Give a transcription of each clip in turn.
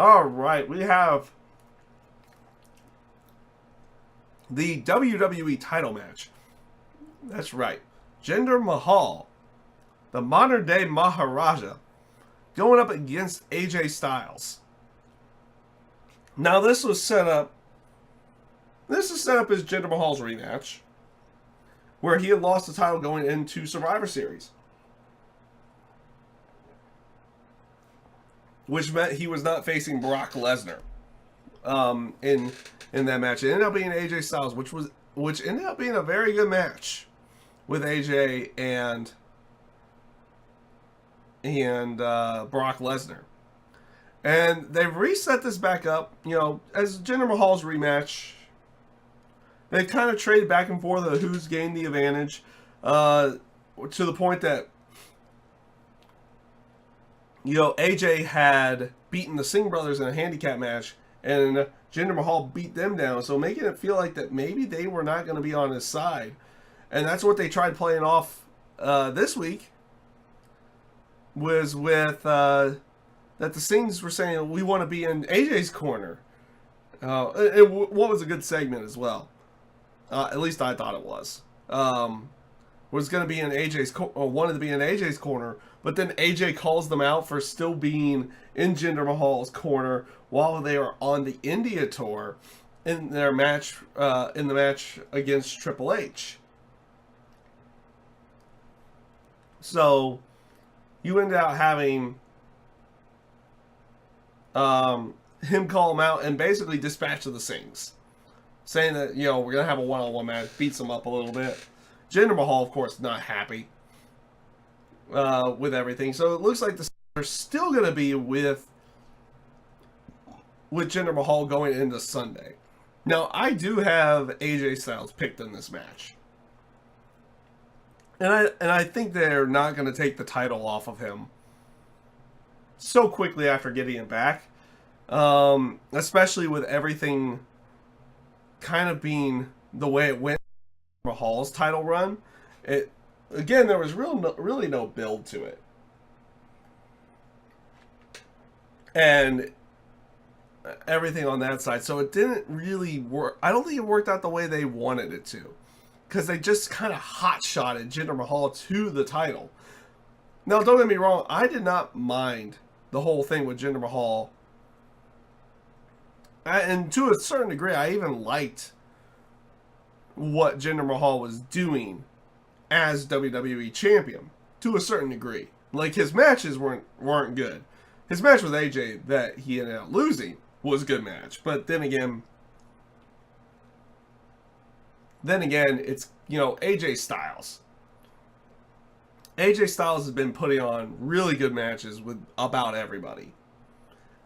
All right, we have the WWE title match. That's right. Jinder Mahal, the modern day Maharaja, going up against AJ Styles. Now this was set up. This is set up as Jinder Mahal's rematch, where he had lost the title going into Survivor Series, which meant he was not facing Brock Lesnar in that match. It ended up being AJ Styles, which ended up being a very good match with AJ and Brock Lesnar. And they've reset this back up, as Jinder Mahal's rematch. They kind of traded back and forth of who's gained the advantage, to the point that AJ had beaten the Singh brothers in a handicap match, and Jinder Mahal beat them down, so making it feel like that maybe they were not going to be on his side. And that's what they tried playing off this week, was with that the Singhs were saying, we want to be in AJ's corner. What was a good segment as well. At least I thought it was. Was going to be in wanted to be in AJ's corner, but then AJ calls them out for still being in Jinder Mahal's corner while they are on the India tour in their match, in the match against Triple H. So you end up having him call him out and basically dispatch of the Singhs, saying that, we're going to have a one-on-one match, beats them up a little bit. Jinder Mahal, of course, not happy with everything. So it looks like the Singhs are still going to be with Jinder Mahal going into Sunday. Now, I do have AJ Styles picked in this match. And I think they're not going to take the title off of him so quickly after getting it back. Especially with everything kind of being the way it went Mahal's title run. There was really no build to it. And everything on that side. So it didn't really work. I don't think it worked out the way they wanted it to. Because they just kind of hot-shotted Jinder Mahal to the title. Now, don't get me wrong. I did not mind the whole thing with Jinder Mahal. And to a certain degree, I even liked what Jinder Mahal was doing as WWE champion. To a certain degree. Like, his matches weren't good. His match with AJ that he ended up losing was a good match. But then again, it's, AJ Styles. AJ Styles has been putting on really good matches with about everybody.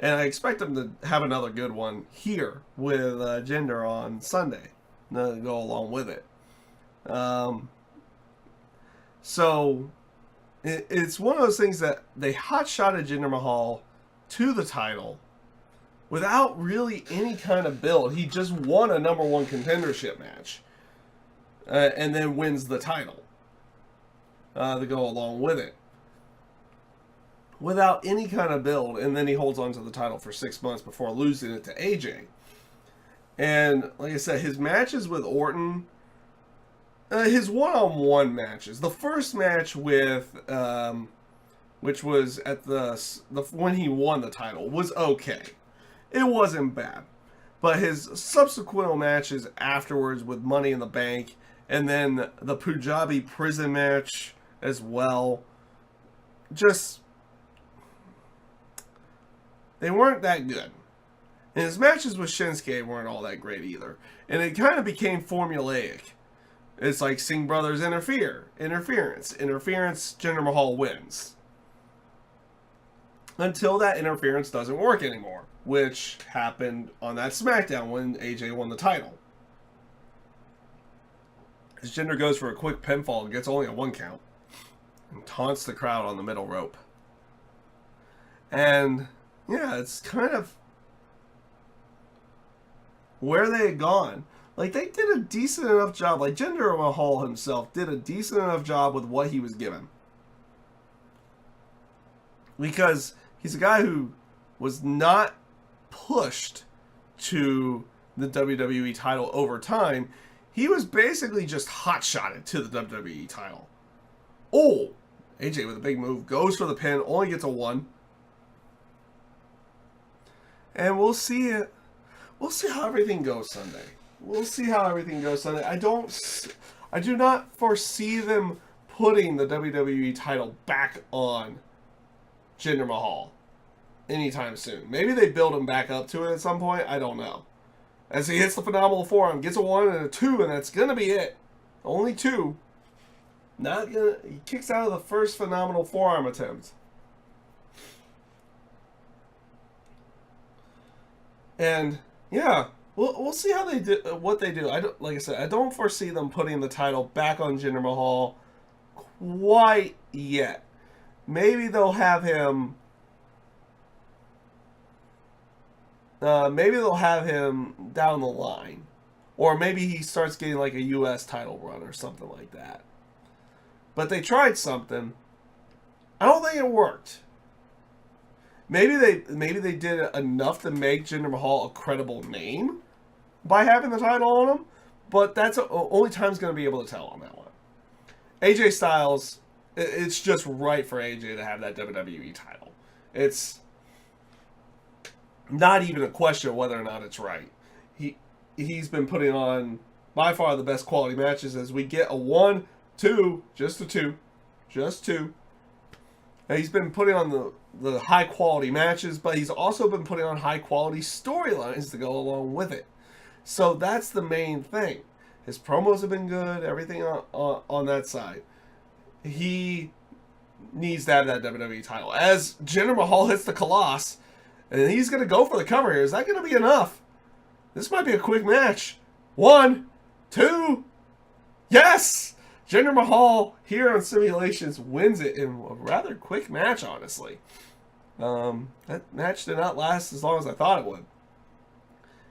And I expect him to have another good one here with Jinder on Sunday. To go along with it. So, it's one of those things that they hot-shotted Jinder Mahal to the title without really any kind of build. He just won a number one contendership match. And then wins the title to go along with it. Without any kind of build, and then he holds on to the title for 6 months before losing it to AJ. And like I said, his matches with Orton, his one-on-one matches, the first match with, which was at the when he won the title, was okay. It wasn't bad. But his subsequent matches afterwards with Money in the Bank, and then the Punjabi prison match as well, they weren't that good. And his matches with Shinsuke weren't all that great either. And it kind of became formulaic. It's like Singh brothers interference, Jinder Mahal wins. Until that interference doesn't work anymore, which happened on that SmackDown when AJ won the title. As Jinder goes for a quick pinfall and gets only a 1 count. And taunts the crowd on the middle rope. And, yeah, it's kind of where they had gone. Like, they did a decent enough job. Like, Jinder Mahal himself did a decent enough job with what he was given. Because he's a guy who was not pushed to the WWE title over time. He was basically just hot-shotted to the WWE title. Oh, AJ with a big move, goes for the pin, only gets a 1. And we'll see it. We'll see how everything goes Sunday. We'll see how everything goes Sunday. I do not foresee them putting the WWE title back on Jinder Mahal anytime soon. Maybe they build him back up to it at some point. I don't know. As he hits the phenomenal forearm, gets a 1 and a 2, and that's gonna be it. Only 2. Not gonna. He kicks out of the first phenomenal forearm attempt. And yeah, we'll see how they do what they do. Like I said, I don't foresee them putting the title back on Jinder Mahal quite yet. Maybe they'll have him. Maybe they'll have him down the line, or maybe he starts getting like a U.S. title run or something like that. But they tried something. I don't think it worked. Maybe they did enough to make Jinder Mahal a credible name by having the title on him, but that's only time's going to be able to tell on that one. AJ Styles, it's just right for AJ to have that WWE title. It's not even a question of whether or not it's right. He's been putting on by far the best quality matches as we get a 1, 2, just a 2. And he's been putting on the high quality matches, but he's also been putting on high quality storylines to go along with it. So that's the main thing. His promos have been good, everything on that side. He needs to have that WWE title. As Jinder Mahal hits the Colossus, and he's going to go for the cover here. Is that going to be enough? This might be a quick match. 1, 2, yes! Jinder Mahal here on Simulations wins it in a rather quick match, honestly. That match did not last as long as I thought it would.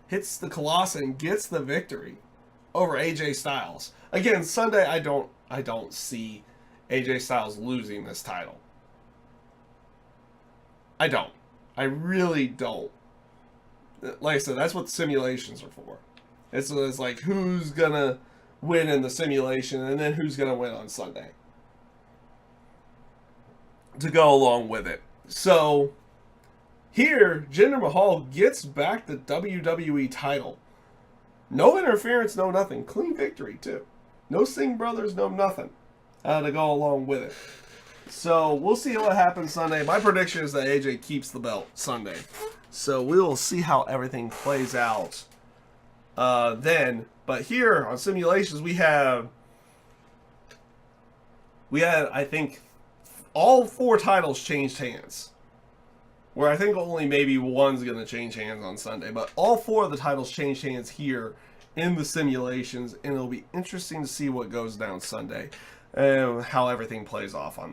Hits the Colossus and gets the victory over AJ Styles. Again, Sunday I don't see AJ Styles losing this title. I don't. I really don't. Like I said, that's what simulations are for. It's like who's gonna win in the simulation and then who's gonna win on Sunday to go along with it. So here, Jinder Mahal gets back the WWE title. No interference, no nothing. Clean victory too. No Singh brothers, no nothing to go along with it. So we'll see what happens Sunday. My prediction is that AJ keeps the belt Sunday. So we will see how everything plays out then. But here on Simulations, we had, I think, all 4 titles changed hands. Where I think only maybe one's going to change hands on Sunday. But all 4 of the titles changed hands here in the Simulations. And it'll be interesting to see what goes down Sunday. And how everything plays off on